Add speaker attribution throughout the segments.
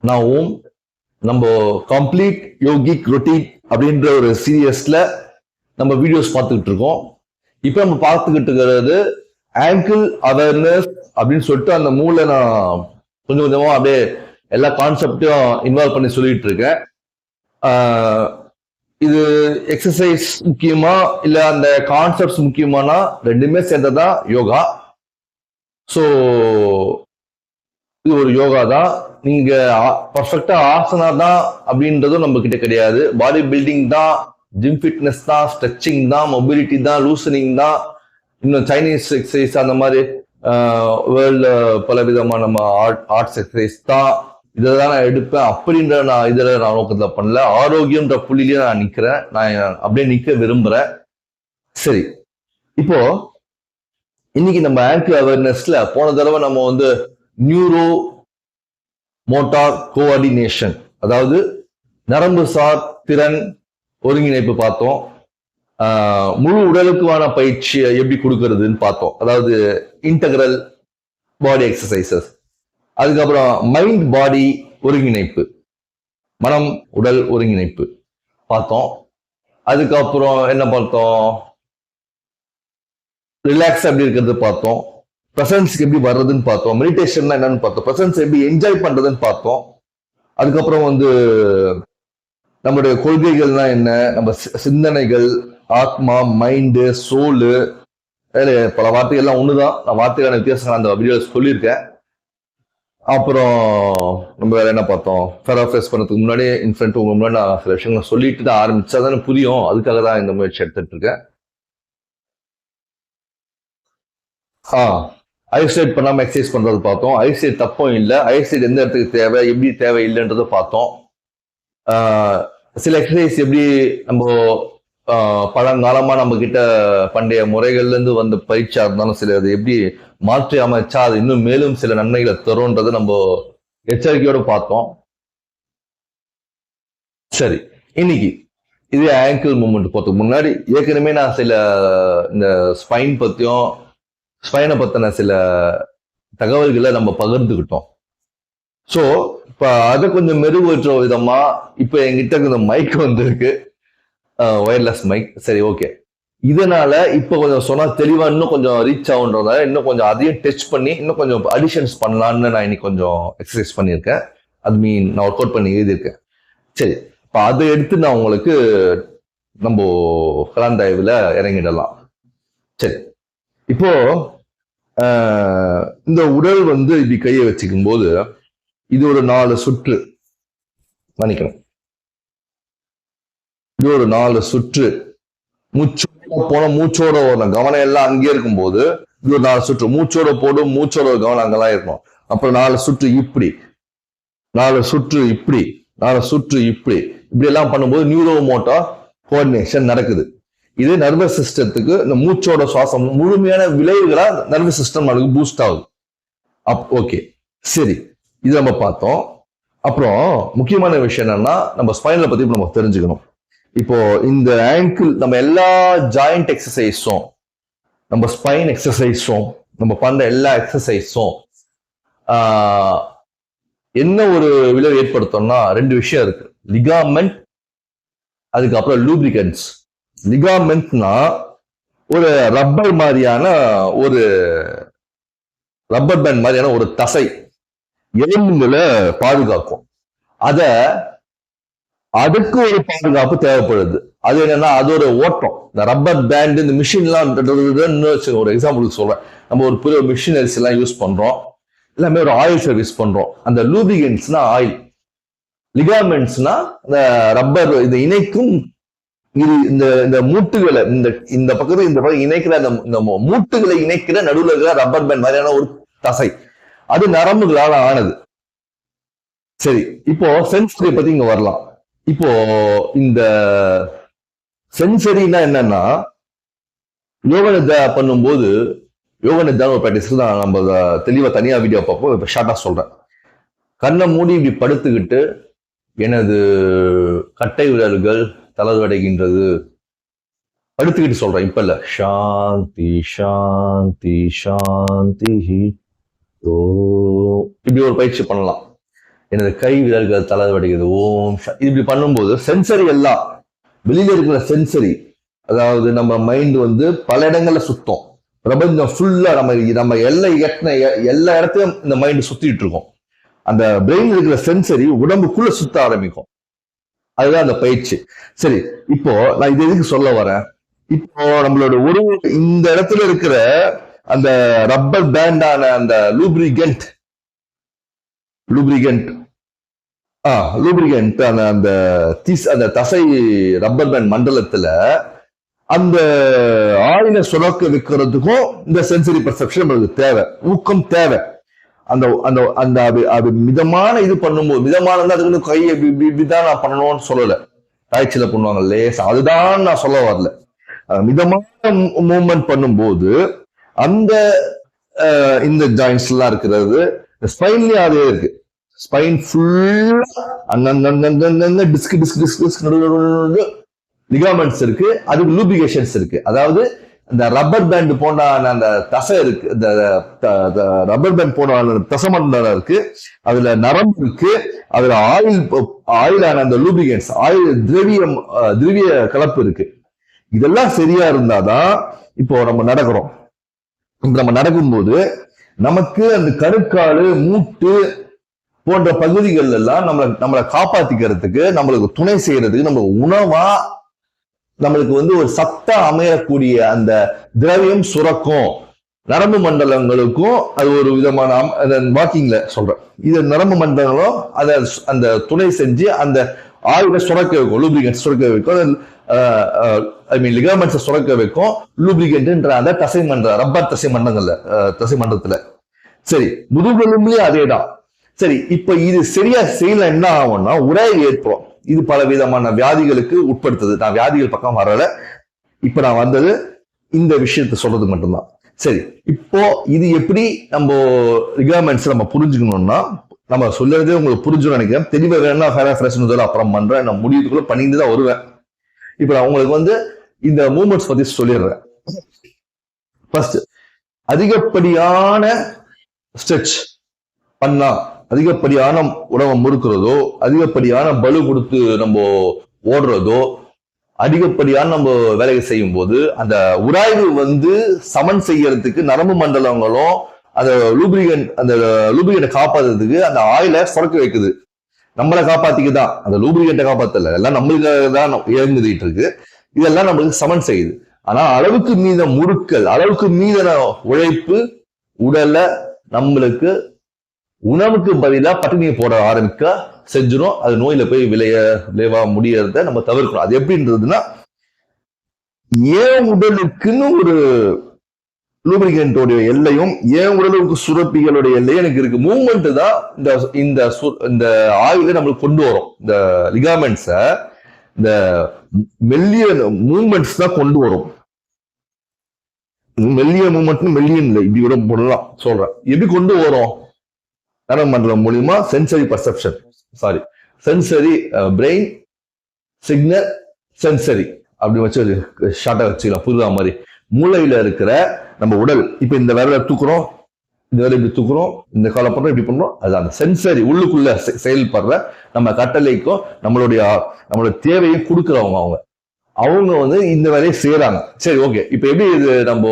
Speaker 1: நாவும் நம்ம complete yogic routine அப்படின்ற ஒரு சீரியஸ்ல நம்ம வீடியோஸ் பார்த்துக்கிட்டு இருக்கோம். இப்ப நம்ம பார்த்துக்கிட்டு இருக்கிறது ஆங்கிள் அவேர்னஸ் அப்படின்னு சொல்லிட்டு அந்த மூளை நான் கொஞ்சம் கொஞ்சமா அப்படியே எல்லா கான்செப்டையும் இன்வால்வ் பண்ணி சொல்லிட்டு இருக்கேன். இது எக்ஸசைஸ் முக்கியமா இல்ல அந்த கான்செப்ட்ஸ் முக்கியமானா ரெண்டுமே சேர்ந்ததான் யோகா. ஸோ இது ஒரு யோகா தான். நீங்க பர்ஃபெக்டா ஆசனா தான் அப்படின்றதும் நம்ம கிட்ட கிடையாது. பாடி பில்டிங் தான், ஜிம் ஃபிட்னஸ் தான், ஸ்ட்ரெச்சிங் தான், மொபிலிட்டி தான், லூசனிங் தான், இன்னும் சைனீஸ் எக்ஸசைஸ் அந்த மாதிரி வேர்ல்டு பல விதமான நம்ம ஆர்ட்ஸ் எக்ஸசைஸ் தான். இதான் நான் எடுப்பேன் அப்படின்ற நான் இதுல நான் நோக்கத்துல பண்ணல. ஆரோக்கியம்ன்ற புள்ளிலேயே நான் நிக்கிறேன். நான் அப்படியே நிக்க விரும்புறேன். சரி, இப்போ இன்னைக்கு நம்ம ஆங்கிள் அவேர்னஸ்ல போன தடவை நம்ம வந்து நியூரோ மோட்டார் கோஆர்டினேஷன், அதாவது நரம்பு சார் திறன் ஒருங்கிணைப்பு பார்த்தோம். முழு உடலுக்குமான பயிற்சியை எப்படி கொடுக்கறதுன்னு பார்த்தோம், அதாவது இன்டகிரல் பாடி எக்ஸசைசஸ். அதுக்கப்புறம் மைண்ட் பாடி ஒருங்கிணைப்பு, மனம் உடல் ஒருங்கிணைப்பு பார்த்தோம். அதுக்கப்புறம் என்ன பார்த்தோம், ரிலாக்ஸ் எப்படி இருக்கிறது பார்த்தோம். பிரசன்ஸ்க்கு எப்படி வர்றதுன்னு பார்த்தோம். மெடிடேஷன் என்னன்னு பார்த்தோம். பிரசன்ஸ் எப்படி என்ஜாய் பண்றதுன்னு பார்த்தோம். அதுக்கப்புறம் வந்து நம்மளுடைய கொள்கைகள்னா என்ன, நம்ம சிந்தனைகள், ஆத்மா, மைண்டு, சோலு, பல வார்த்தைகள்லாம் ஒண்ணுதான். நான் வார்த்தைக்கான வித்தியாசங்கள் அந்த வீடியோல சொல்லியிருக்கேன். அப்புறம் நம்ம வேற என்ன பார்த்தோம், ஃபேஸ் பண்ணதுக்கு முன்னாடி இன்ஃப்ரண்ட் உங்க முன்னாடி நான் சில விஷயங்கள் சொல்லிட்டு தான் ஆரம்பிச்சா தானே புரியும். அதுக்காக தான் இந்த முயற்சி எடுத்துட்டு இருக்கேன். ஐசைட் பண்ணாம எக்ஸசைஸ் பண்றது பார்த்தோம். ஐசைட் தப்பும் இல்லை, ஐசைட் எந்த இடத்துக்கு தேவை, எப்படி தேவை இல்லைன்றதை பார்த்தோம். சில எக்ஸசைஸ் எப்படி நம்ம பழங்காலமா நம்ம கிட்ட பண்டைய முறைகள்ல இருந்து வந்த பயிற்சியா இருந்தாலும் சில அது எப்படி மாற்றி அமைச்சா அது இன்னும் மேலும் சில நன்மைகளை தரும்ன்றதை நம்ம எச்சரிக்கையோட பார்த்தோம். சரி, இன்னைக்கு இதே ஆங்கிள் மூவ்மெண்ட் போறதுக்கு முன்னாடி ஏற்கனவே நான் சில இந்த ஸ்பைனை பத்தின சில தகவல்களை நம்ம பகிர்ந்துக்கிட்டோம். ஸோ இப்ப அதை கொஞ்சம் மெருகேற்ற விதமா இப்ப என்கிட்ட இந்த மைக் வந்திருக்கு, ஒயர்லெஸ் மைக். சரி, ஓகே. இதனால இப்ப கொஞ்சம் சொன்னா தெளிவா இன்னும் கொஞ்சம் ரீச் ஆகுன்றதால இன்னும் கொஞ்சம் அதையும் டச் பண்ணி இன்னும் கொஞ்சம் அடிஷன்ஸ் பண்ணலான்னு நான் இன்னைக்கு கொஞ்சம் எக்ஸசைஸ் பண்ணியிருக்கேன். அது நான் ஒர்க் அவுட் பண்ணி எழுதியிருக்கேன். சரி, இப்போ அதை எடுத்து நான் உங்களுக்கு நம்ம கலந்தாய்வுல இறங்கிடலாம். சரி, இப்போ இந்த உடல் வந்து இப்படி கையை வச்சுக்கும் போது இது ஒரு 4 சுற்று, மன்னிக்கணும், இது ஒரு 4 சுற்று. மூச்சோட வரணும், கவனம் எல்லாம் அங்கே இருக்கும் போது இது ஒரு 4 சுற்று. மூச்சோட போடும், மூச்சோட கவனம் அங்கெல்லாம் இருக்கணும். அப்புறம் 4 சுற்று இப்படி, 4 சுற்று இப்படி, 4 சுற்று இப்படி, இப்படி எல்லாம் பண்ணும்போது நியூரோ மோட்டார் கோஆர்டினேஷன் நடக்குது. இது நர்வஸ் சிஸ்டத்துக்கு இந்த மூச்சோட சுவாசம் முழுமையான விளைவுகளா நர்வஸ் சிஸ்டம் அதுக்கு பூஸ்ட் ஆகுது. ஓகே, சரி, இது நம்ம பார்த்தோம். அப்புறம் முக்கியமான விஷயம் என்னன்னா நம்ம ஸ்பைனலை பத்தி நம்ம தெரிஞ்சுக்கணும். இப்போ இந்த ஆங்கிள் நம்ம எல்லா ஜாயிண்ட் எக்ஸசைஸும், நம்ம ஸ்பைன் எக்ஸசைஸும், நம்ம பண்ற எல்லா எக்ஸசைஸும் என்ன ஒரு விளைவு ஏற்படுத்தோம்னா 2 விஷயம் இருக்கு. லிகாமெண்ட், அதுக்கப்புறம் லூப்ரிகன்ஸ். லிகாமெண்ட்னா ஒரு ரப்பர் மாதிரியான ஒரு ரப்பர் பேண்ட் மாதிரியான ஒரு தசை எலும்புகளை பாதுகாக்கும். அதுக்கு ஒரு பாதுகாப்பு தேவைப்படுது. அது என்னன்னா அது ஒரு ஓட்டம். இந்த ரப்பர் பேண்ட், இந்த மிஷின்லாம் ஒரு எக்ஸாம்பிளுக்கு சொல்றேன். நம்ம ஒரு புதிய மிஷினரிஸ் எல்லாம் யூஸ் பண்றோம், எல்லாமே ஒரு ஆயில் சர்வீஸ் பண்றோம். அந்த லூப்ரிகன்ட்ஸ்னா ஆயில், லிகாமெண்ட்ஸ்னா இந்த ரப்பர் இது இணைக்கும். இது இந்த மூட்டுகளை இந்த பக்கத்துல இந்த பக்கம் இணைக்கிற இந்த மூட்டுகளை இணைக்கிற நடுவில் இருக்கிற ரப்பர் பேண்ட் மாதிரியான ஒரு தசை, அது நரம்புகளால ஆனது. சரி, இப்போ சென்சரி பத்தி இங்க வரலாம். இப்போ இந்த சென்சரினா என்னன்னா, யோக நித்ரா பண்ணும்போது, யோக நித்ரா ஒரு பிராக்டிஸ் தான், நம்ம தெளிவா தனியா வீடியோ பார்ப்போம். இப்ப ஷார்ட்டா சொல்றேன். கண்ணை மூடி இப்படி படுத்துக்கிட்டு எனது கட்டை விரல்கள் தளர்வடைகின்றது, படுத்துக்கிட்டு சொல்றேன், இப்ப இல்ல. சாந்தி சாந்தி சாந்தி. இப்படி ஒரு பயிற்சி பண்ணலாம். எனது கை விரல்கள் தளர்வடைகிறது, ஓம் இது இப்படி பண்ணும்போது சென்சரி எல்லாம் வெளியில இருக்கிற சென்சரி, அதாவது நம்ம மைண்ட் வந்து பல இடங்கள்ல சுத்தம், பிரபஞ்சம் ஃபுல்லா நம்ம எல்லை எட்டின எல்லா இடத்தையும் இந்த மைண்ட் சுத்திட்டு இருக்கோம். அந்த பிரெயின் இருக்கிற சென்சரி உடம்புக்குள்ள சுத்த ஆரம்பிக்கும். அதுதான் அந்த பயிற்சி. சரி, இப்போ நான் இது எதுக்கு சொல்ல வரேன், இப்போ நம்மளோட ஒரு இந்த இடத்துல இருக்கிற அந்த ரப்பர் பேண்டான அந்த லூப்ரிகன்ட் அந்த தசை ரப்பர் பேண்ட் மண்டலத்துல அந்த ஆயில சுரக்க வைக்கிறதுக்கும் இந்த சென்சரி பர்செப்ஷன் நம்மளுக்கு தேவை, ஊக்கம் தேவை. அந்த அந்த அந்த அது மிதமான இது பண்ணும்போது, மிதமான அதுக்கு கை இப்படிதான் நான் பண்ணணும்னு சொல்லல, தாய்ச்சியில பண்ணுவாங்க லேசா, அதுதான் நான் சொல்ல வரல. மிதமான மூவ்மெண்ட் பண்ணும்போது அந்த இந்த ஜாயின்ஸ் எல்லாம் இருக்கிறது ஸ்பைன்லயே அதே இருக்கு. ஸ்பைன் ஃபுல்லா அங்கங்க டிஸ்க் லிகாமெண்ட்ஸ் இருக்கு, அதுக்கு லூபிகேஷன்ஸ் இருக்கு. அதாவது இந்த ரப்பர் பேண்ட் போன்ற அந்த தசை இருக்கு, இந்த ரப்பர் பேண்ட் போன்ற தசமண்டலம் இருக்கு, அதுல நரம்பு இருக்கு, அதுல ஆயிலான அந்த லூபிகன்ஸ், ஆயில் திரவிய கலப்பு இருக்கு. இதெல்லாம் சரியா இருந்தாதான் இப்போ நம்ம நடக்கிறோம். நம்ம நடக்கும்போது நமக்கு அந்த கணுக்காலு, மூட்டு போன்ற பகுதிகள் எல்லாம் நம்மளை காப்பாத்திக்கிறதுக்கு, நம்மளுக்கு துணை செய்யறதுக்கு, நம்ம உணவா நம்மளுக்கு வந்து ஒரு சத்தா அமையக்கூடிய அந்த திரவியம் சுரக்கும். நரம்பு மண்டலங்களுக்கும் அது ஒரு விதமான வாக்கிங்ல சொல்றேன், இது நரம்பு மண்டலங்களும் அதை அந்த துணை செஞ்சு அந்த ஆயுத சுரக்க வைக்கும், லூப்ரிகன்ட் சுரக்க வைக்கும், லிகாமெண்ட்ஸ் சுரக்க வைக்கும். லூப்ரிகன்ட்ன்ற அந்த தசை மண்டல ரப்பர் தசை மண்டலத்துல. சரி, முதுகெலும்புலயும் அதேதான். சரி, இப்ப இது சரியா செய்யல என்ன ஆகும்னா உராய்வு ஏற்படும். இது பல விதமான வியாதிகளுக்கு உட்படுத்துது. நான் வியாதிகள் பக்கம் வரல, இப்ப நான் வந்தது இந்த விஷயத்த சொல்றது மட்டும்தான். சரி, இப்போ இது எப்படி நம்ம லிகாமெண்ட்ஸ் நம்ம புரிஞ்சுக்கணும்னா, நம்ம சொல்றதே உங்களுக்கு புரிஞ்சுன்னு நினைக்கிறேன். தெளிவா வேணா அப்புறம் பண்றேன், நான் முடிவுக்குள்ள பண்ணிட்டு தான் வருவேன். இப்ப நான் உங்களுக்கு வந்து இந்த மூவ்மெண்ட்ஸ் பத்தி சொல்லிடுறேன். ஃபர்ஸ்ட், அதிகப்படியான ஸ்ட்ரெச் பண்ணா, அதிகப்படியான உணவை முறுக்கிறதோ, அதிகப்படியான பலு கொடுத்து நம்ம ஓடுறதோ, அதிகப்படியான நம்ம வேலையை செய்யும் போது அந்த உராய்வு வந்து சமன் செய்யறதுக்கு நரம்பு மண்டலங்களும் அந்த லூப்ரிகன்ட்டை காப்பாத்துறதுக்கு அந்த ஆயில சுரக்க வைக்குது. நம்மளை காப்பாத்திக்குதான், அந்த லூப்ரிகன்ட்டை காப்பாத்தல, எல்லாம் நம்மளுக்காக தான் இயங்குதிட்டு இருக்கு. இதெல்லாம் நம்மளுக்கு சமன் செய்யுது. ஆனா அளவுக்கு மீத முறுக்கல், அளவுக்கு மீதான உழைப்பு உடல்ல நம்மளுக்கு உணவுக்கு பதிலா பட்டினியை போட ஆரம்பிக்க செஞ்சிடும். அது நோயில போய் விளைவா முடியறத நம்ம தவிர்க்கணும். அது எப்படின்றதுன்னா, ஏன் உடலுக்குன்னு ஒரு லூப்ரிகன்ட்டோடைய எல்லையும் ஏன் உடலுக்கு சுரப்பிகளுடைய எல்லையும் எனக்கு இருக்கு. மூவ்மெண்ட் தான் இந்த ஆயுளை நம்மளுக்கு கொண்டு வரும். இந்த லிகாமெண்ட்ஸ இந்த மெல்லிய மூவ்மெண்ட்ஸ் தான் கொண்டு வரும். மெல்லிய மூவ்மெண்ட் மெல்லியன் இல்லை, இப்படி கூட போடலாம் சொல்றேன். எப்படி கொண்டு வரும்? நரம்பு மண்டலம் மூலியமா sensory perception, sensory brain signal sensory அப்படி வச்சு ஷார்ட்டா வச்சுக்கலாம், புரியுதா மாதிரி. மூளையில இருக்கிற நம்ம உடல், இப்ப இந்த விரலை தூக்குறோம், இந்த வேலை இப்படி தூக்குறோம், இந்த காலை பண்றோம், இப்படி பண்றோம், அது அந்த சென்சரி உள்ளுக்குள்ள செயல்படுற நம்ம கட்டளைக்கும் நம்மளோட தேவையும் கொடுக்குறவங்க அவங்க வந்து இந்த வேலையை செய்யறாங்க. சரி, ஓகே. இப்ப எப்படி இது நம்ம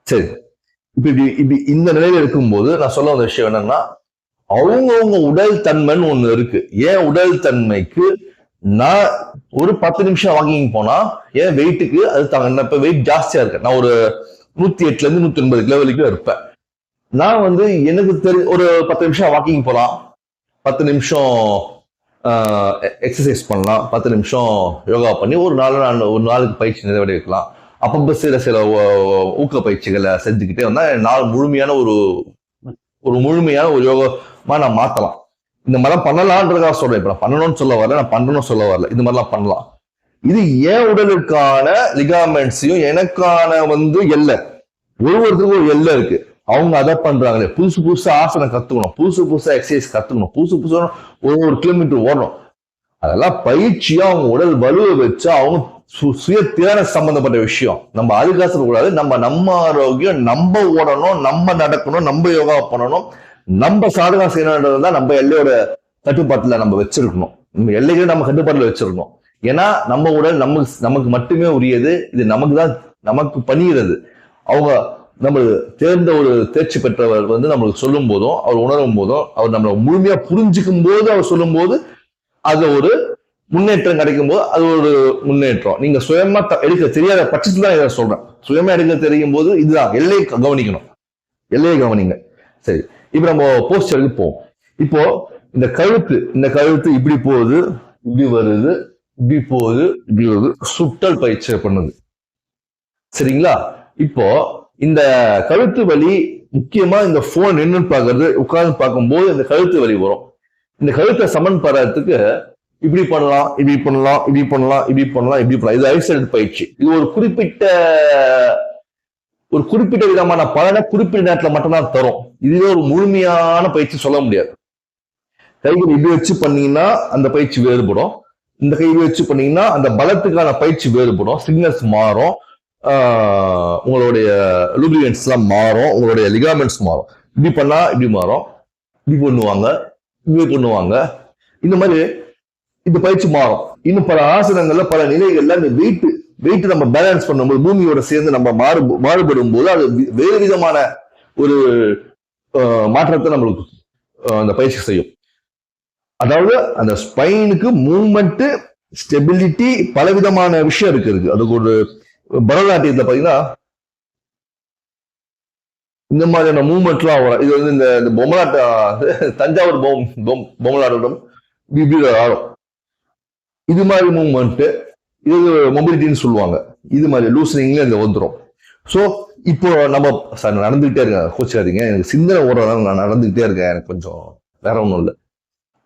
Speaker 1: சரி, இப்ப இப்படி இந்த நிலையில இருக்கும்போது நான் சொல்ல வந்த விஷயம் என்னன்னா, அவங்கவுங்க உடல் தன்மைன்னு ஒண்ணு இருக்கு. ஏன் உடல் தன்மைக்கு நான் ஒரு 10 நிமிஷம் வாக்கிங் போனா ஏன் வெயிட்டுக்கு அது தாங்க, இப்ப வெயிட் ஜாஸ்தியா இருக்கு, நான் ஒரு 108 இருந்து 180 கிலோ வரைக்கும் இருப்பேன். நான் வந்து எனக்கு ஒரு 10 நிமிஷம் வாக்கிங் போலாம், 10 நிமிஷம் எக்ஸசைஸ் பண்ணலாம், 10 நிமிஷம் யோகா பண்ணி ஒரு நாளுக்கு பயிற்சி நிறைவடைக்கலாம். அப்பப்ப சில ஊக்க பயிற்சிகளை செஞ்சுக்கிட்டே வந்தா நாள் முழுமையான ஒரு யோகமா நான் மாத்தலாம். இந்த மாதிரிலாம் பண்ணலான்றதுக்காக சொல்றேன். இப்ப நான் பண்ணணும்னு சொல்ல வரல, நான் பண்ணணும்னு சொல்ல வரல, இந்த மாதிரிலாம் பண்ணலாம். இது ஏன் உடலுக்கான லிகாமெண்ட்ஸையும் எனக்கான வந்து எல்லை, ஒருத்தருக்கும் ஒரு எல்லை இருக்கு. அவங்க அதை பண்றாங்களே, புதுசா ஆசனம் கத்துக்கணும், புதுசா எக்ஸசைஸ் கத்துக்கணும், புதுசா ஒரு கிலோமீட்டர் ஓடணும். அதெல்லாம் பயிற்சியா அவங்க உடல் வலுவை வச்சா அவங்க சுய திறன சம்பந்தப்பட்ட விஷயம். நம்ம அதுக்காக சொல்லக்கூடாது. நம்ம ஆரோக்கியம், நம்ம ஓடணும், நம்ம நடக்கணும், நம்ம யோகா பண்ணணும், நம்ம சாதகம் செய்யணும்ன்றதுதான் நம்ம எல்லையோட கட்டுப்பாட்டுல நம்ம வச்சிருக்கணும். நம்ம எல்லைகளை நம்ம கட்டுப்பாட்டுல வச்சிருக்கணும். ஏன்னா நம்ம உடல் நமக்கு மட்டுமே உரியது. இது நமக்கு பணிகிறது. அவங்க நம்ம தேர்ந்த ஒரு தேர்ச்சி பெற்றவர் நம்மளுக்கு சொல்லும் போதும், அவர் உணரும் போதும், அவர் நம்மளை முழுமையா புரிஞ்சுக்கும் போது அவர் சொல்லும் போது அதுல ஒரு முன்னேற்றம் கிடைக்கும் போது அது ஒரு முன்னேற்றம். நீங்க சுயமா எடுக்க தெரியாத பட்சத்துல தான் இதை சொல்றேன். சுயமா எடுக்க தெரியும் போது இதுதான் எல்லையை கவனிக்கணும். எல்லையை கவனிங்க. சரி, இப்ப நம்ம போஸ்டருக்கு போவோம். இப்போ இந்த கழுத்து இப்படி போகுது, இப்படி வருது, இப்படி போகுது, இப்படி வருது, சுட்டல் பயிற்சி பண்ணுது. சரிங்களா? இப்போ இந்த கழுத்து வலி முக்கியமா இந்த போன் என்னன்னு பாக்குறது, உட்கார்ந்து பார்க்கும்போது இந்த கழுத்து வலி வரும். இந்த கழுத்தை சமன் பண்றதுக்கு இப்படி பண்ணலாம், இப்படி பண்ணலாம், இப்படி பண்ணலாம், இப்படி பண்ணலாம், இப்படி பண்ணலாம். இது ஐசோலேட் பயிற்சி. இது ஒரு குறிப்பிட்ட விதமான பலனை குறிப்பிட்ட நேரத்துல மட்டும்தான் தரும். இதுவே ஒரு முழுமையான பயிற்சி சொல்ல முடியாது. கைகள் இப்படி வச்சு பண்ணீங்கன்னா அந்த பயிற்சி வேறுபடும். இந்த கையை வச்சு பண்ணீங்கன்னா அந்த பலத்துக்கான பயிற்சி வேறுபடும். சிக்னல்ஸ் மாறும், உங்களுடைய லூப்ரிகன்ட்ஸ் எல்லாம் மாறும், உங்களுடைய லிகாமெண்ட்ஸ் மாறும். இப்படி பண்ணா இப்படி மாறும், இப்படி பண்ணுவாங்க. இந்த மாதிரி இந்த பயிற்சி மாறும். இன்னும் பல ஆசனங்கள்ல பல நிலைகள்ல இந்த வெயிட் நம்ம பேலன்ஸ் பண்ணும்போது பூமியோட சேர்ந்து நம்ம மாறுபடும் போது அது வேறு விதமான ஒரு மாற்றத்தை நம்மளுக்கு அந்த பயிற்சி செய்யும். அதாவது அந்த ஸ்பைனுக்கு மூவ்மெண்ட், ஸ்டெபிலிட்டி, பலவிதமான விஷயம் இருக்கு. அதுக்கு ஒரு பரதநாட்டியத்துல பாத்தீங்கன்னா இந்த மாதிரியான மூவ்மெண்ட்லாம் வரும். இது இந்த பொம்மலாட்ட தஞ்சாவூர் பொம்மலாட்டம் இப்படி ஆடும். இது மாதிரி மூவ்மெண்ட், இது மொபிலிட்டின்னு சொல்லுவாங்க. இது மாதிரி லூசனிங்ல இந்த வந்துடும். ஸோ இப்போ நம்ம நடந்துகிட்டே இருக்கேன், கோச்சாதீங்க, எனக்கு சிந்தனை ஓடுறதால நான் நடந்துகிட்டே இருக்கேன், எனக்கு கொஞ்சம் வேற ஒன்றும் இல்லை.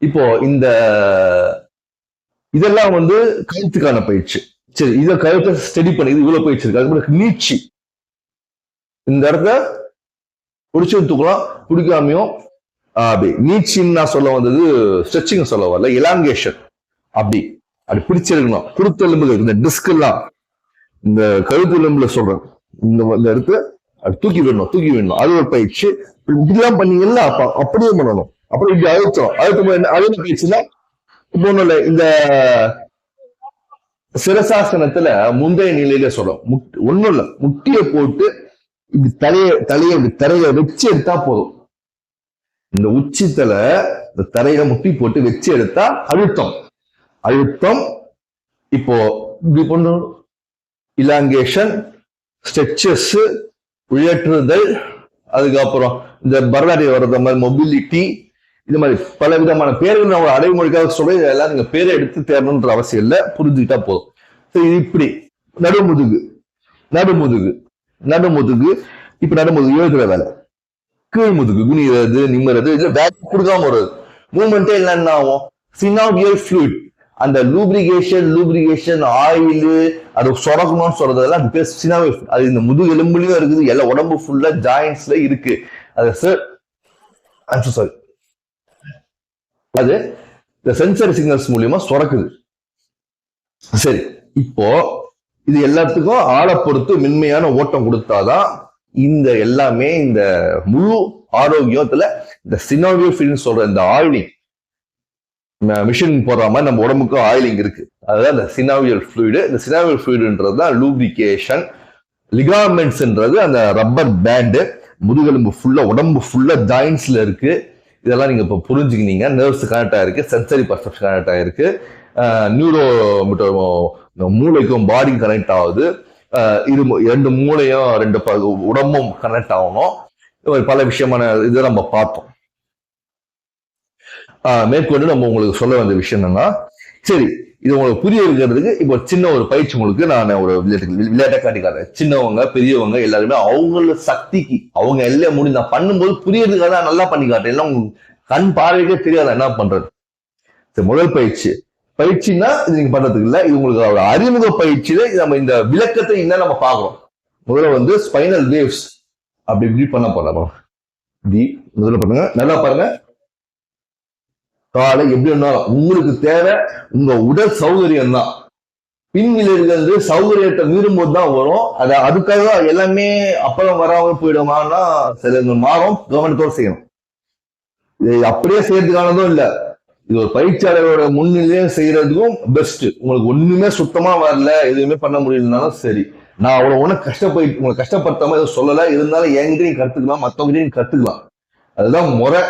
Speaker 1: இப்போ இதெல்லாம் கழுத்துக்கான பயிற்சி. சரி, இதை கழுத்தை ஸ்டடி பண்ணி இவ்வளவு பயிற்சி இருக்கு. அதுக்கு நீச்சி, இந்த இடத்த பிடிச்சும் தூக்கலாம், பிடிக்காமையும் நீச்சின்னு நான் சொல்ல வந்தது ஸ்ட்ரெச்சிங் சொல்ல வரல, எலாங்கேஷன். அப்படி பிடிச்சிருக்கணும். குருத்தெலும்புகள், இந்த டிஸ்க் எல்லாம் இந்த கழுத்து எலும்புல சொல்றேன், இந்த இடத்த தூக்கி விடணும். அது ஒரு பயிற்சி. இப்படிலாம் பண்ணீங்கன்னா அப்படியே பண்ணணும். அப்புறம் இப்படி அழுத்தம் பயிற்சினா இப்போ ஒண்ணும் இல்லை. இந்த சிரசாசனத்துல முந்தைய நிலையில சொல்றோம், ஒண்ணும் இல்ல, முட்டிய போட்டு இப்படி தரைய வச்சு எடுத்தா போதும். இந்த உச்சித்தல இந்த தரையில முட்டி போட்டு வச்சு எடுத்தா அழுத்தம். இப்போ இப்படி பண்ணணும். இலாங்கேஷன், ஸ்ட்ரெச்சஸ், உயற்றுதல், அதுக்கப்புறம் இந்த பரதநாட்டியம் வர்ற மாதிரி மொபிலிட்டி, இது மாதிரி பல விதமான பேர்கள் நம்ம அடைமொழிக்காக சொல்ல, இதெல்லாம் நீங்க பேரை எடுத்து தேரணுன்ற அவசியம் இல்லை, புரிஞ்சுக்கிட்டா போதும். இது இப்படி நடுமுதுகு. இப்ப நடுமுதுகு எழுதுற வேலை, கீழ் முதுகு குனிறது, நிம்மறது, இதுல பேக் கொடுக்காம வருது. மூவ்மெண்டே இல்லைன்னா ஆகும். சினாவியல் ஃப்ளூயிட், அந்த லூப்ரிகேஷன் ஆயில், அது சொரக்கணும்னு சொல்றதெல்லாம் அது பேர் சினாவியல் ஃப்ளூயிட். அது இந்த முதுகு எலும்புலயும் இருக்குது, எல்லாம் உடம்பு ஃபுல்லா ஜாயின்ஸ்ல இருக்கு. அது சாரி, அது இந்த சென்சரி சிக்னல்ஸ் மூலியமா சுரக்குது. சரி, இப்போ இது எல்லாத்துக்கும் ஆளை பொறுத்து மென்மையான ஓட்டம் கொடுத்தாதான் இந்த எல்லாமே இந்த முழு ஆரோக்கியத்துல இந்த சினாவியல் ஃப்ளூயிட் சொல்ற இந்த ஆயிலிங் மிஷின் போடுற மாதிரி நம்ம உடம்புக்கும் ஆயிலிங் இருக்கு. அதுதான் இந்த சினாவியல் ஃப்ளூயிடு. இந்த சினாவியல் ஃப்ளூயிடுன்றது தான் லூப்ரிகேஷன். லிகாமெண்ட்ஸ்ன்றது அந்த ரப்பர் பேண்டு, முதுகெலும்பு ஃபுல்லா, உடம்பு ஃபுல்லா ஜாயின்ஸ்ல இருக்கு. இதெல்லாம் நீங்க இப்ப புரிஞ்சுக்கினீங்க. நர்வ்ஸ் கனெக்ட் ஆயிருக்கு, சென்சரி பர்செப்ஷன் கனெக்ட் ஆயிருக்கு, நியூரோ மூளைக்கும் பாடிக்கும் கனெக்ட் ஆகுது. ரெண்டு மூளையும் ரெண்டு உடம்பும் கனெக்ட் ஆகணும். பல விஷயமான இதை நம்ம பார்த்தோம். மேற்கொண்டு நம்ம உங்களுக்கு சொல்ல வந்த விஷயம் என்னன்னா, சரி, இது உங்களுக்கு புரிய வைக்கிறதுக்கு இப்போ சின்ன ஒரு பயிற்சி உங்களுக்கு நான் ஒரு விளையாட்டை காட்டிக்காரேன். சின்னவங்க பெரியவங்க எல்லாருமே அவங்களோட சக்திக்கு அவங்க எல்லாம் முடிஞ்சு நான் பண்ணும்போது புரியறதுக்காக தான் நல்லா பண்ணி காட்டேன். எல்லாம் உங்களுக்கு கண் பார்வைக்கே தெரியாத என்ன பண்றது. சரி, முதல் பயிற்சின்னா இது நீங்க பண்றதுக்கு இல்லை, இது உங்களுக்கு அறிமுக பயிற்சியில நம்ம இந்த விளக்கத்தை என்ன நம்ம பார்க்கிறோம். முதல்ல ஸ்பைனல் வேவ்ஸ் அப்படி இப்படி பண்ண போறோம். முதல்ல பண்ணுங்க, நல்லா பாருங்க. காலை எப்படி இருந்தாலும் உங்களுக்கு தேவை உங்க உடல் சௌகரியம் தான். பின்விளைவுகள் சௌகரியத்தை மீறும் போது தான் வரும். அதுக்காக எல்லாமே அப்பறம் வராம போயிடுமான்னா சில மாறும். கவனத்தோடு செய்யணும். இது அப்படியே செய்யறதுக்கானதும் இல்ல, இது ஒரு பயிற்சியாளரோட முன்னிலையே செய்யறதுக்கும் பெஸ்ட். உங்களுக்கு ஒண்ணுமே சுத்தமா வரல, எதுவுமே பண்ண முடியலனாலும் சரி, நான் அவ்வளவு ஒண்ணு உங்களை கஷ்டப்படுத்தாம எதுவும் சொல்லல, இருந்தாலும் என்கிட்ட நீங்க கத்துக்கலாம், மத்தவங்கிட்ட நீங்க கத்துக்கலாம். அதுதான் முறை.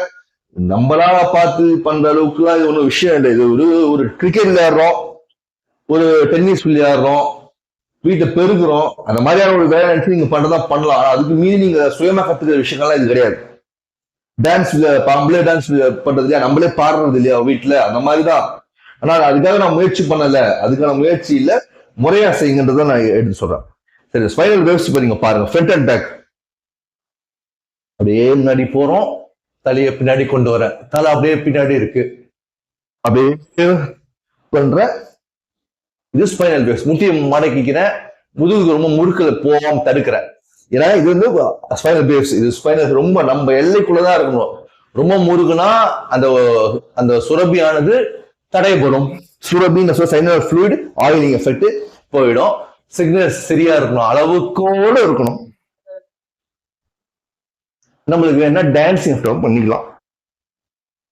Speaker 1: நம்மளால பார்த்து பண்ற அளவுக்கு எல்லாம் இது ஒன்றும் விஷயம் இல்லை. இது ஒரு கிரிக்கெட் விளையாடுறோம், ஒரு டென்னிஸ் விளையாடுறோம், வீட்டை பெருக்குறோம், அந்த மாதிரியான ஒரு வேலை நினைச்சு நீங்க பண்றதா பண்ணலாம். அதுக்கு மீறி நீங்க சுயமா கத்துக்கிற விஷயங்கள்லாம் இது கிடையாது. டான்ஸ் நம்மளே டான்ஸ் பண்றது இல்லையா, நம்மளே பாடுறது இல்லையா வீட்டுல, அந்த மாதிரிதான். ஆனா அதுக்காக நான் முயற்சி பண்ணல, அதுக்கான முயற்சி இல்ல, முறையா செய்யுங்கன்றத நான் எடுத்து சொல்றேன். சரி, ஸ்பைனல் வேவ்ஸ் நீங்க பாருங்க. ஃப்ரண்ட் அண்ட் பேக் அப்படியே முன்னாடி போறோம், தலையை பின்னாடி கொண்டு வர, தலை அப்படியே பின்னாடி இருக்கு, அப்படியே பண்ற. இது ஸ்பைனல் வேவ்ஸ். முட்டியை மடக்கிக்கிறேன், முதுகுக்கு ரொம்ப முறுக்கல போகாம தடுக்கிறேன். ஏன்னா இது வந்து ஸ்பைனல் வேவ்ஸ். இது ஸ்பைனல் ரொம்ப நம்ம எல்லைக்குள்ளதான் இருக்கணும். ரொம்ப முறுகுனா அந்த அந்த சுரபியானது தடைபடும். சுரபின்னு சைனல் ஃப்ளூயிட் ஆயிலிங் எஃபெக்ட் போயிடும். சிக்னல் சரியா இருக்கணும், அளவுக்கோட இருக்கணும். நம்மளுக்கு வேணா டான்சிங் பண்ணிக்கலாம்.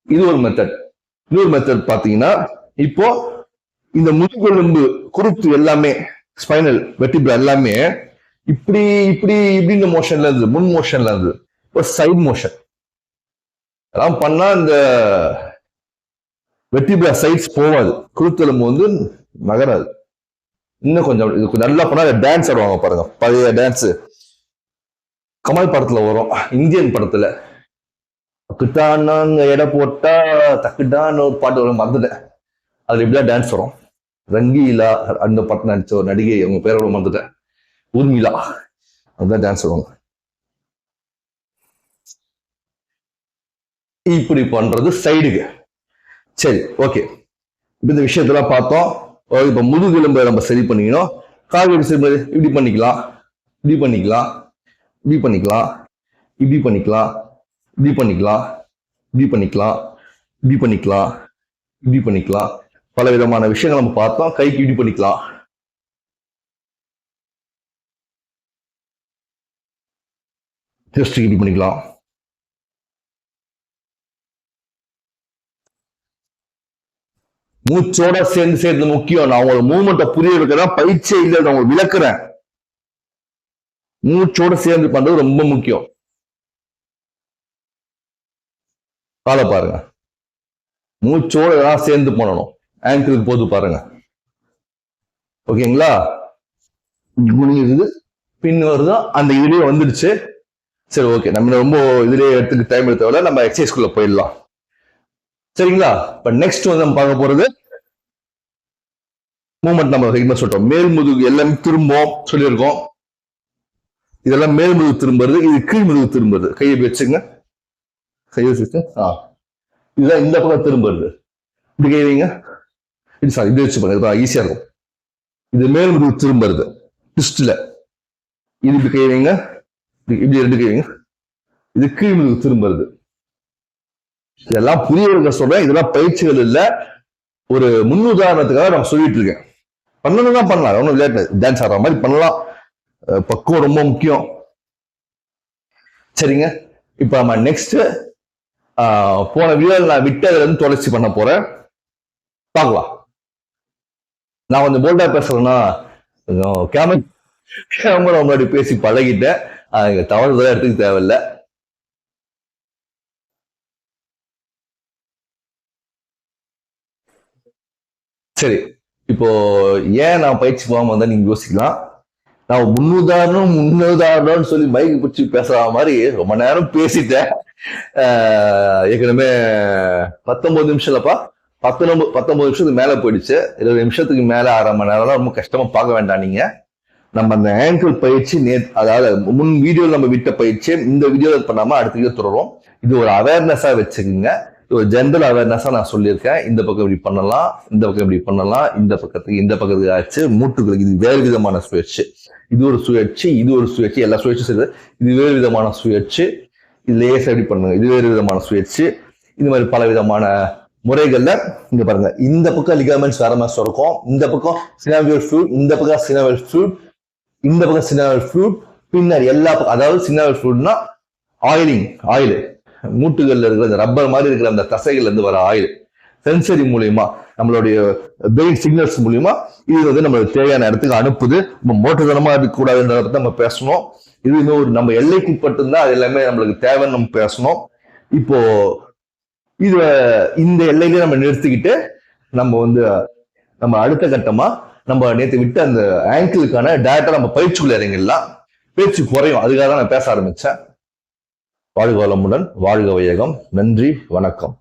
Speaker 1: இது ஒரு மெத்தட். இன்னொரு மெத்தட் பாத்தீங்கன்னா, இப்போ இந்த முதுகெலும்பு குருத்து எல்லாமே, ஸ்பைனல் வெர்டிப்ரா எல்லாமே இப்படி இப்படி இப்படின்ற மோஷன்ல இருந்து, முன் மோஷன்ல இருந்து ஒரு சைட் மோஷன் அதெல்லாம் பண்ணா இந்த வெர்டிப்ரா சைட்ஸ் போகாது, குருத்தெலும்பு வந்து நகராது. இன்னும் கொஞ்சம் இது நல்லா பண்ணா டான்ஸ் ஆடுவாங்க பாருங்க, பழைய டான்ஸ் கமல் படத்துல வரும், இந்தியன் படத்துல தக்குட்டான்னு எடை போட்டா தக்குட்டான்னு ஒரு பாட்டு வரும், மறந்துட்டேன். அதுல இப்படிதான் டான்ஸ் வரும். ரங்கீலா அந்த படம் நடிச்ச ஒரு நடிகை, அவங்க பேரோட மறந்துட்டேன், ஊர்மிளா, அதுதான் டான்ஸ் வருவாங்க. இப்படி பண்றது சைடுக்கு. சரி, ஓகே. இப்ப இந்த விஷயத்தெல்லாம் பார்த்தோம். இப்ப முதுகெலும்பை நம்ம சரி பண்ணிக்கணும். கால் இப்படி பண்ணிக்கலாம், இப்படி பண்ணிக்கலாம், இப்படி பண்ணிக்கலாம், இப்படி பண்ணிக்கலாம், இப்படி பண்ணிக்கலாம், இப்படி பண்ணிக்கலாம், இப்படி பண்ணிக்கலாம், இப்படி பண்ணிக்கலாம். பல விதமான விஷயங்கள் நம்ம பார்த்தோம். கைக்கு இப்படி பண்ணிக்கலாம், இப்படி பண்ணிக்கலாம். மூச்சோட சேர்ந்து முக்கியம். நான் உங்களோட மூவ்மெண்ட்டை புரிய வைக்கிறேன், பயிற்சியே இல்லை, நான் உங்களுக்கு விளக்குறேன். மூச்சோட சேர்ந்து பண்றது ரொம்ப முக்கியம். காலை பாருங்க, மூச்சோட எல்லாம் சேர்ந்து பண்ணணும். ஆங்கிளுக்கு போது பாருங்க, ஓகேங்களா? குனியுது, பின் வருதா, அந்த இதுலயே வந்துடுச்சு. சரி, ஓகே. நம்ம ரொம்ப இதுலயே எடுத்துக்கு டைம் எடுத்தவரை நம்ம எக்ஸசைஸ்குள்ள போயிடலாம், சரிங்களா? இப்ப நெக்ஸ்ட் வந்து நம்ம பார்க்க போறது மூவ்மெண்ட். நம்ம சொல்லிட்டோம், மேல் முதுகு எல்லாமே திரும்பவும் சொல்லியிருக்கோம். இதெல்லாம் மேல் முதுகு திரும்புறது, இது கீழ் முதுகு திரும்புறது. கையை வச்சுங்க, கையை வச்சு இதுதான் இந்த பக்கம் திரும்புறது. இப்படி கை வைங்க, இது வச்சு பாருங்க, ஈஸியா இருக்கும். இது மேல் முதுகு திரும்புறது ட்விஸ்ட்ல. இது இப்படி கை வைங்க, இப்படி ரெண்டு கை வைங்க. இது கீழ் முதுகு திரும்புறது. இதெல்லாம் புரியவர்கள் சொல்றேன், இதெல்லாம் பயிற்சிகள் இல்ல, ஒரு முன்னுதாரணத்துக்காக நான் சொல்லிட்டு இருக்கேன். பண்ணணும்னா பண்ணலாம், ஒன்றும் விளையாட்டு டான்ஸ் ஆடுற மாதிரி பண்ணலாம். பக்குவம் ரொம்ப முக்கியம், சரிங்க? இப்ப நம்ம நெக்ஸ்ட் போன வீடியோவில் நான் விட்டதுல இருந்து தொடர்ச்சி பண்ண போறேன், பார்க்கலாம். நான் கொஞ்சம் போல்டா பேசுறேன்னா கேமரா முன்னாடி பேசி பழகிட்டேன், தவறுதலா எடுத்துக்க தேவையில்லை. சரி, இப்போ ஏன் நான் பயிற்சி போகாம வந்தா நீங்க யோசிக்கலாம். நான் முன்னுதாரணம்னு சொல்லி மைக்கு பிடிச்சி பேசுற மாதிரி ரொம்ப நேரம் பேசிட்டேன். ஏற்கனவே 19 நிமிஷம் இல்லப்பா, 19 நிமிஷத்துக்கு மேல போயிடுச்சு. 20 நிமிஷத்துக்கு மேல 1/2 மணி நேரம் ரொம்ப கஷ்டமா பார்க்க வேண்டாம் நீங்க. நம்ம அந்த ஆங்கிள் பயிற்சி அதாவது முன் வீடியோவில் நம்ம விட்ட பயிற்சி இந்த வீடியோவில் பண்ணாம அடுத்த வீடியோ தொடரும். இது ஒரு அவேர்னஸா வச்சுக்கோங்க, ஒரு ஜென்ரல் அவேர்னஸா நான் சொல்லியிருக்கேன். இந்த பக்கம் இப்படி பண்ணலாம், இந்த பக்கம் இப்படி பண்ணலாம், இந்த பக்கத்துக்கு ஆச்சு. மூட்டுகளுக்கு இது வேறு விதமான சுழற்சி, இது ஒரு சுழற்சி, இது ஒரு சுழற்சி, எல்லா சுழற்சியும் செய்யுது. இது வேறு விதமான சுழற்சி, இது லேசா எப்படி பண்ணுங்க, இது வேறு விதமான சுழற்சி. இது மாதிரி பல விதமான முறைகள்ல இங்க பாருங்க. இந்த பக்கம் லிகமெண்ட்ஸ் வேற மாதிரி இருக்கும், இந்த பக்கம் சினாவியல் ஃப்ளூயிட், இந்த பக்கம் சினாவியல் ஃப்ளூயிட், இந்த பக்கம் சினாவியல் ஃப்ளூயிட், பின்னாடி எல்லா பக்கம். அதாவது சினாவியல் ஃப்ளூயிட்னா ஆயில், மூட்டுகள்ல இருக்கிற அந்த ரப்பர் மாதிரி இருக்கிற அந்த தசைகள்ல இருந்து வர ஆயில் சென்சரி மூலியமா நம்மளுடைய பிரெயின் சிக்னல்ஸ் மூலியமா இது வந்து நம்மளுக்கு தேவையான இடத்துக்கு அனுப்புது. நம்ம மோட்டர்தனமா இருக்கக்கூடாதுன்றத பத்தி நம்ம பேசணும். இது இன்னும் நம்ம எல்லைக்குட்பட்டு இருந்தா அது எல்லாமே நம்மளுக்கு தேவைன்னு நம்ம பேசணும். இப்போ இந்த எல்லையிலே நம்ம நிறுத்திக்கிட்டு நம்ம வந்து நம்ம அடுத்த கட்டமா நம்ம நேற்று விட்டு அந்த ஆங்கிளுக்கான டேரக்டா நம்ம பயிற்சிக்குள்ள இறங்கிடலாம். பேச்சு குறையும். அதுக்காக தான் நான் பேச ஆரம்பிச்சேன். வாழ்க வளமுடன், வாழ்க வையகம். நன்றி, வணக்கம்.